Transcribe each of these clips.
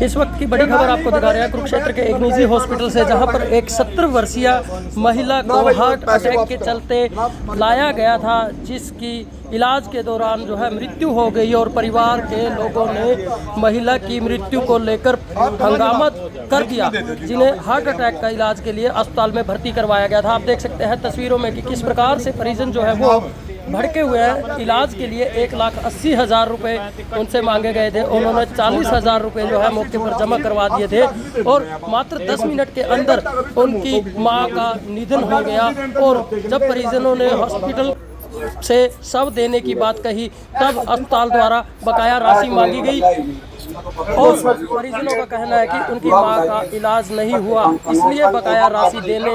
इस वक्त की बड़ी खबर आपको दिखा रहे हैं कुरुक्षेत्र के एक निजी हॉस्पिटल से, जहां पर एक 70 वर्षीय महिला को हार्ट अटैक के चलते लाया गया था, जिसकी इलाज के दौरान जो है मृत्यु हो गई और परिवार के लोगों ने महिला की मृत्यु को लेकर हंगामा कर दिया, जिन्हें हार्ट अटैक का इलाज के लिए अस्पताल में भर्ती करवाया गया था। आप देख सकते हैं तस्वीरों में कि किस प्रकार से परिजन जो है वो भड़के हुए हैं। इलाज के लिए 1,80,000 रुपये उनसे मांगे गए थे। उन्होंने 40,000 रुपये जो है मौके पर जमा करवा दिए थे और मात्र 10 मिनट के अंदर उनकी मां का निधन हो गया। और जब परिजनों ने हॉस्पिटल से शव देने की बात कही, तब अस्पताल द्वारा बकाया राशि मांगी गई और परिजनों का कहना है कि उनकी मां का इलाज नहीं हुआ, इसलिए बकाया राशि देने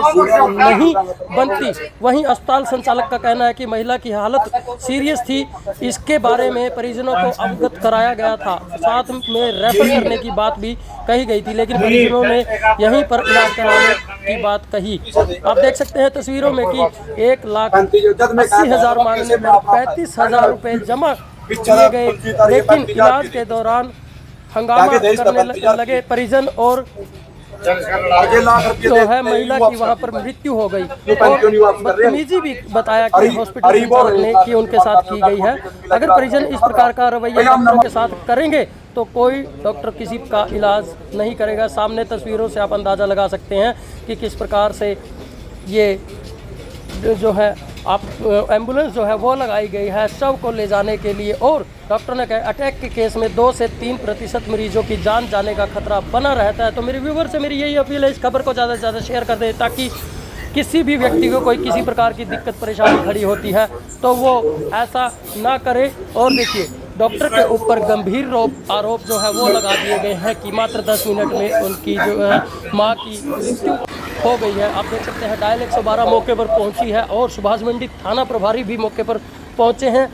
नहीं बनती। वहीं अस्पताल संचालक का कहना है कि महिला की हालत सीरियस थी, इसके बारे में परिजनों को अवगत कराया गया था, साथ में रेफर करने की बात भी कही गई थी, लेकिन परिजनों ने यहीं पर इलाज कराने की बात कही। आप देख सकते हैं तस्वीरों में कि 1,80,000 मांगने पर 35,000 रुपये जमा किए गए, लेकिन इलाज के दौरान हंगामा करने लगे परिजन और जो है महिला की वहां पर मृत्यु हो गई। और बदतमीजी भी बताया कि हॉस्पिटल संचालक ने कि उनके साथ की गई है। अगर परिजन इस प्रकार का रवैया डॉक्टरों के साथ करेंगे तो कोई डॉक्टर किसी का इलाज नहीं करेगा। सामने तस्वीरों से आप अंदाज़ा लगा सकते हैं कि किस प्रकार से ये जो है आप एम्बुलेंस जो है वो लगाई गई है शव को ले जाने के लिए। और डॉक्टर ने कहा अटैक के केस में 2 से 3% मरीजों की जान जाने का खतरा बना रहता है। तो मेरे व्यूवर से मेरी यही अपील है, इस खबर को ज़्यादा से ज़्यादा शेयर कर दें, ताकि किसी भी व्यक्ति को कोई किसी प्रकार की दिक्कत परेशानी खड़ी होती है तो वो ऐसा ना करे। और देखिए डॉक्टर के ऊपर गंभीर आरोप जो है वो लगा दिए गए हैं कि मात्र 10 मिनट में उनकी जो है मां की मृत्यु हो गई है। आप देख सकते हैं डायल 112 मौके पर पहुंची है और सुभाष मंडी थाना प्रभारी भी मौके पर पहुंचे हैं,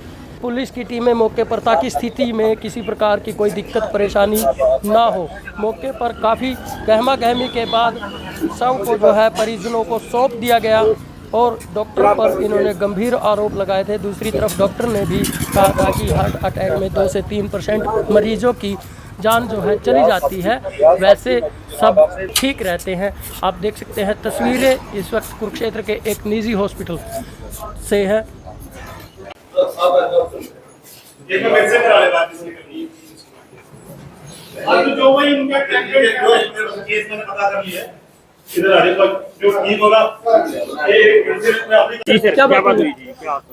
पुलिस की टीमें मौके पर, ताकि स्थिति में किसी प्रकार की कोई दिक्कत परेशानी ना हो। मौके पर काफ़ी गहमा गहमी के बाद शव को जो है परिजनों को सौंप दिया गया और डॉक्टर पर इन्होंने गंभीर आरोप लगाए थे। दूसरी तरफ डॉक्टर ने भी कहा था कि हार्ट अटैक में 2 से 3% मरीजों की जान जो है चली जाती है, वैसे सब ठीक रहते हैं। आप देख सकते हैं तस्वीरें इस वक्त कुरुक्षेत्र के एक निजी हॉस्पिटल से है।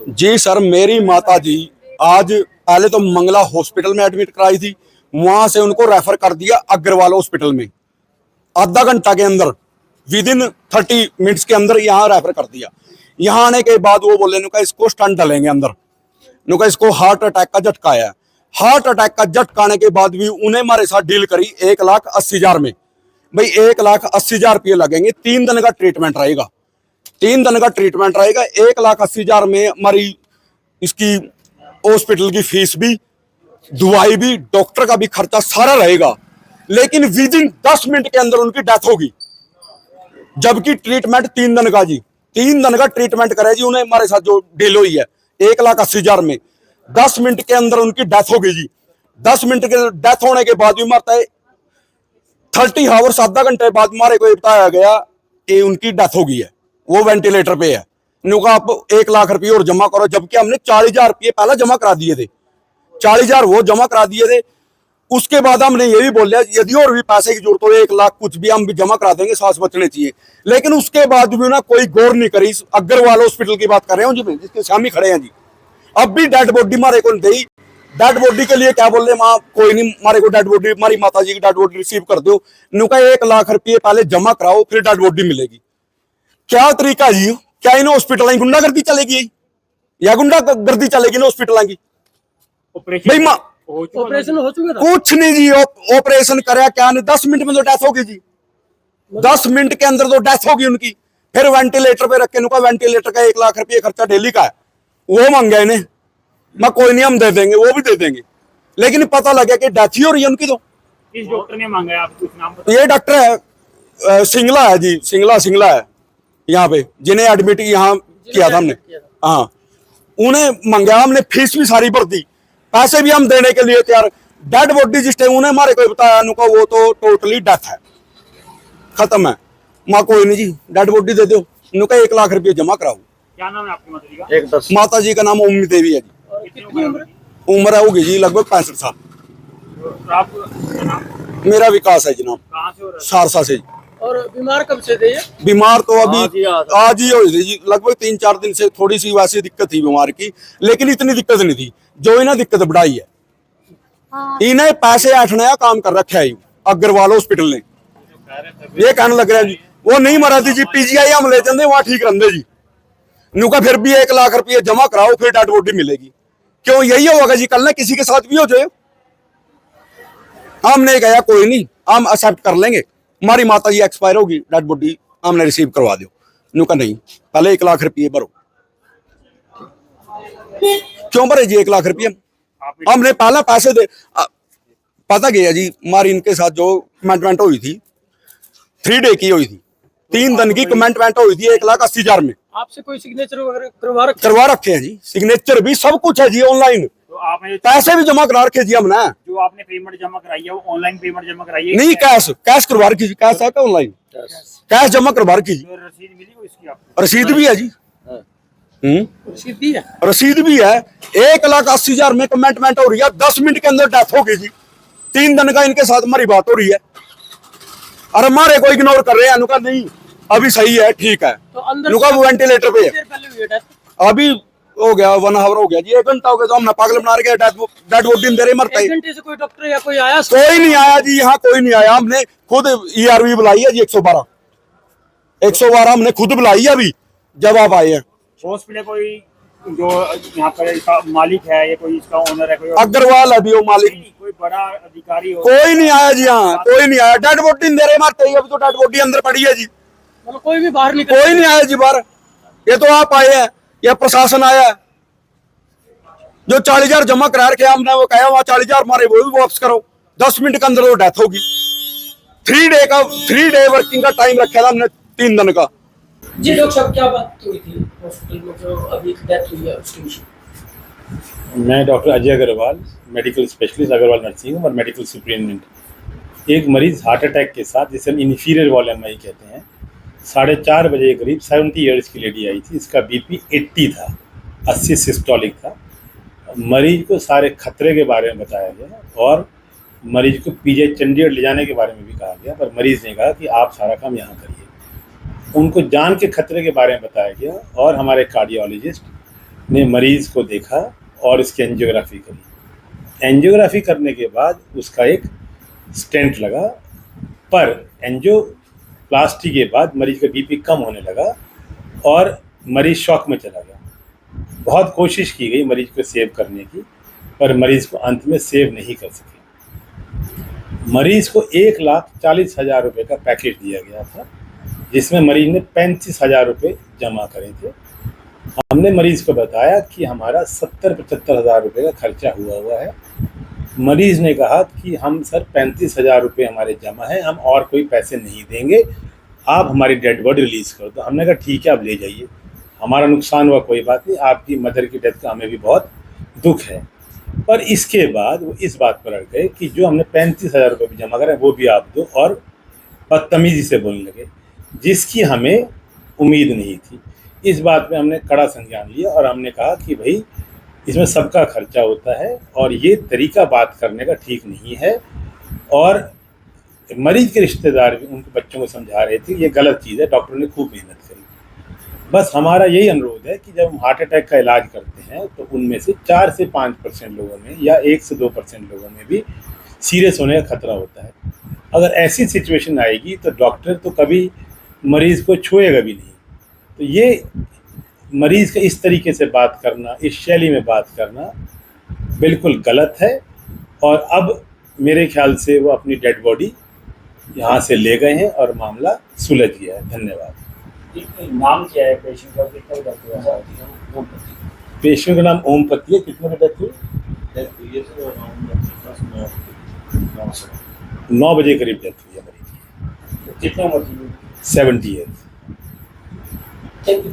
जी सर, मेरी माता जी आज पहले तो मंगला हॉस्पिटल में एडमिट कराई थी, वहां से उनको रेफर कर दिया अग्रवाल हॉस्पिटल में। आधा घंटा के अंदर विद इन 30 मिनट्स के अंदर यहाँ रेफर कर दिया। यहाँ आने के बाद वो बोले नुका इसको स्टंट डालेंगे अंदर, नुका इसको हार्ट अटैक का झटका आया। हार्ट अटैक का झटका आने के बाद भी उन्हें हमारे साथ डील करी 1,80,000 में। भाई 1,80,000 रुपये लगेंगे, 3 दिन का ट्रीटमेंट रहेगा, 3 दिन का ट्रीटमेंट रहेगा। 1,80,000 में हमारी इसकी हॉस्पिटल की फीस भी, दवाई भी, डॉक्टर का भी खर्चा सारा रहेगा। लेकिन विद इन 10 मिनट के अंदर उनकी डेथ होगी, जबकि ट्रीटमेंट 3 दिन का जी, 3 दिन का ट्रीटमेंट करे जी। उन्हें हमारे साथ जो डील हुई है 1,80,000 में 10 मिनट के अंदर उनकी डेथ होगी जी। 10 मिनट के डेथ होने के बाद भी मरता है 30 आवर्स, आधा घंटे बाद हमारे को बताया गया कि उनकी डेथ हो गई है, वो वेंटिलेटर पे है। उन्होंने आप 1 लाख रुपये और जमा करो, जबकि हमने 40,000 रुपये पहले जमा करा दिए थे, 40,000 वो जमा करा दिए थे। उसके बाद हमने ये भी बोल दिया यदि और भी पैसे की जरूरत हो 1 लाख कुछ भी हम भी जमा करा देंगे, सांस बचने चाहिए। लेकिन उसके बाद भी ना कोई गौर नहीं करी। अग्रवाल हॉस्पिटल की बात कर रहे हो जी, जिसके सामने खड़े हैं जी। अब भी डेड बॉडी हमारे को दी, डेड बॉडी के लिए क्या बोल रहे माँ, कोई नहीं हमारे को डेड बॉडी, हमारी माता जी की डेड बॉडी रिसीव कर दो। नुका 1 लाख रुपये पहले जमा कराओ फिर डेड बॉडी मिलेगी। क्या तरीका जी? क्या इन हॉस्पिटल गुंडागर्दी चलेगी या गुंडागर्दी चलेगी ना हॉस्पिटल की? भाई ऑपरेशन हो चुका था? कुछ नहीं जी, ऑपरेशन कराया क्या नहीं, 10 मिनट में तो डेथ होगी जी। 10 मिनट के अंदर तो डेथ होगी उनकी। फिर वेंटिलेटर पे रखे, नुका वेंटिलेटर का 1 लाख रुपये खर्चा डेली का है, वो मांगा इन्हें। मैं कोई नहीं, हम दे देंगे, वो भी दे देंगे। लेकिन पता लगा कि डेथ ही हो रही है उनकी। तो किस डॉक्टर ने मांगा है, आप कुछ नाम बताइए? ये डॉक्टर है सिंगला है जी, सिंगला है यहाँ पे, जिन्हें एडमिट यहाँ किया था हमने। हाँ, उन्हें मांगा, हमने फीस भी सारी भर दी, पैसे भी हम देने के लिए तैयार। डेड बॉडी जिस टाइम उन्हें हमारे को बताया उनको वो तो टोटली डेथ है, खत्म है। माँ कोई नहीं जी डेड बॉडी दे दो, उनका 1 लाख रुपये जमा कराओ। क्या नाम है आपकी माता जी का? माता जी का नाम उम्मी देवी है जी। कितनी उम्र है? उम्र होगी जी लगभग 65 साल। आप नाम मेरा विकास है जनाब, कहाँ से हो रहा है? सारसा से जी। और बीमार कब से थे ये? बीमार तो अभी आज ही हुई थी जी, लगभग 3-4 दिन से थोड़ी सी वैसी दिक्कत थी बीमार की, लेकिन इतनी दिक्कत नहीं थी जो इन्हें दिक्कत बढ़ाई है। इन्हें पैसे ऐठने का काम कर रखा है अग्रवाल हॉस्पिटल ने, ये कहने लग रहा है जी वो नहीं मरा थी जी, पीजीआई हम ले जाते वहां ठीक रहते जी, नुका फिर भी 1 लाख रुपये जमा कराओ फिर डेड बॉडी मिलेगी। क्यों यही होगा जी, कल ना किसी के साथ भी हो जाए। हमने कहा कोई नहीं हम एक्सेप्ट कर लेंगे, हमारी माता जी एक्सपायर होगी डेड बॉडी हमने रिसीव करवा दो, नुका नहीं पहले 1 लाख रुपये भरो। क्यों भरे जी 1 लाख रुपये? हमने पहला पैसे दे पता गया जी, हमारी इनके साथ जो कमेंटमेंट हुई थी 3 डे की हुई थी, 3 दिन की कमेंटमेंट हुई थी 1,80,000 में। आपसे कोई सिग्नेचर वगैरह करवा रखे हैं जी, सिग्नेचर भी सब कुछ है जी ऑनलाइन, तो आपने पैसे भी जमा करा रखे जी हमने। जो आपने पेमेंट जमा कराई है वो ऑनलाइन पेमेंट जमा कराई है? नहीं कैश करवा रखी जी, कैश है क्या ऑनलाइन? कैश जमा करवा रखी जी, तो रसीद मिली को इसकी आपको? रसीद भी है जी। रसीद दी है? रसीद भी है। 1,80,000 में कमेंटमेंट हो रही है, 10 मिनट के अंदर डेथ हो गई जी। 3 दिन का इनके साथ हमारी बात हो रही है और हमारे को इग्नोर कर रहे हैं, अनुका नहीं अभी सही है ठीक है, तो अंदर अनुका वो वेंटिलेटर पे है। पहले हुई है डेथ? अभी हो गया 1 आवर हो गया जी, 1 घंटा हो गया तो हमने पागल बना के डेड बॉडी दे रहे मरता 1 ही। घंटे से कोई डॉक्टर या कोई आया? कोई नहीं आया जी, यहाँ कोई नहीं आया। हमने खुद ERV बुलाई है जी, 112 हमने खुद बुलाई है अभी जब आप आए हैं। हॉस्पिटल कोई जो यहाँ पर इसका मालिक है या कोई इसका ओनर है, कोई अग्रवाल है भी वो मालिक, कोई बड़ा अधिकारी हो? कोई नहीं आया जी, हाँ कोई नहीं आया। डेड बॉडी दे रहे मरते ही, अभी तो डेड बॉडी अंदर पड़ी है जी, मतलब कोई भी बाहर निकल? कोई नहीं आया जी बाहर। ये तो आप आए हैं या प्रशासन आया है। जो 40,000 जमा करा रखे हमने वो कहा वहां 40,000 हमारे वो भी वापस करो, 10 मिनट के अंदर वो डेथ होगी। 3 डे वर्किंग का टाइम रखा था हमने, 3 दिन का। जी डॉक्टर साहब क्या बात हुई थी हॉस्पिटल में जो अभी डेथ हुई है उसके विषय? मैं doctor Ajay Agarwal, medical specialist Agarwal nursing home और मेडिकल सुपरिटेंडेंट। एक मरीज़ हार्ट अटैक के साथ, जिसे हम इन्फीरियर वॉल एमआई कहते हैं, 4:30 बजे के करीब 70 ईयर्स की लेडी आई थी। इसका बीपी 80 था, 80 सिस्टोलिक था। मरीज को सारे खतरे के बारे में बताया गया और मरीज को पीजे चंडीगढ़ ले जाने के बारे में भी कहा गया, पर मरीज़ ने कहा कि आप सारा काम यहाँ करिए। उनको जान के खतरे के बारे में बताया गया और हमारे कार्डियोलॉजिस्ट ने मरीज़ को देखा और इसकी एंजियोग्राफी करी। एंजियोग्राफी करने के बाद उसका एक स्टेंट लगा, पर एंजियोप्लास्टी के बाद मरीज का बीपी कम होने लगा और मरीज शॉक में चला गया। बहुत कोशिश की गई मरीज को सेव करने की, पर मरीज को अंत में सेव नहीं कर सके। मरीज को 1,40,000 रुपये का पैकेज दिया गया था, जिसमें मरीज ने 35,000 रुपये जमा करे थे। हमने मरीज को बताया कि हमारा 70-75 हज़ार रुपये का खर्चा हुआ है। मरीज ने कहा कि हम सर 35,000 रुपये हमारे जमा है, हम और कोई पैसे नहीं देंगे, आप हमारी डेड बॉडी रिलीज़ कर दो। हमने कहा ठीक है आप ले जाइए, हमारा नुकसान हुआ कोई बात नहीं, आपकी मदर की डेथ का हमें भी बहुत दुख है। पर इसके बाद वो इस बात पर अड़ गए कि जो हमने 35,000 रुपये भी जमा करें वो भी आप दो, और बदतमीज़ी से बोलने लगे, जिसकी हमें उम्मीद नहीं थी। इस बात में हमने कड़ा संज्ञान लिया और हमने कहा कि भाई इसमें सबका खर्चा होता है और ये तरीका बात करने का ठीक नहीं है। और मरीज के रिश्तेदार भी उनके बच्चों को समझा रहे थे ये गलत चीज़ है। डॉक्टर ने खूब मेहनत करी। बस हमारा यही अनुरोध है कि जब हम हार्ट अटैक का इलाज करते हैं तो उनमें से 4 से 5% लोगों में या 1 से 2% लोगों में भी सीरियस होने का खतरा होता है। अगर ऐसी सिचुएशन आएगी तो डॉक्टर तो कभी मरीज़ को छुएगा भी नहीं। तो ये मरीज़ का इस तरीके से बात करना, इस शैली में बात करना बिल्कुल गलत है। और अब मेरे ख्याल से वो अपनी डेड बॉडी यहाँ से ले गए हैं और मामला सुलझ गया है। धन्यवाद। नाम क्या है पेशेंट का? कितना डेथ हुआ? पेशेंट का नाम ओमपति है। कितने में डेथ हुई? 9 बजे करीब डेथ हुई है मरीज की। कितने उम्र की? 70 ईयर्स। Thank you.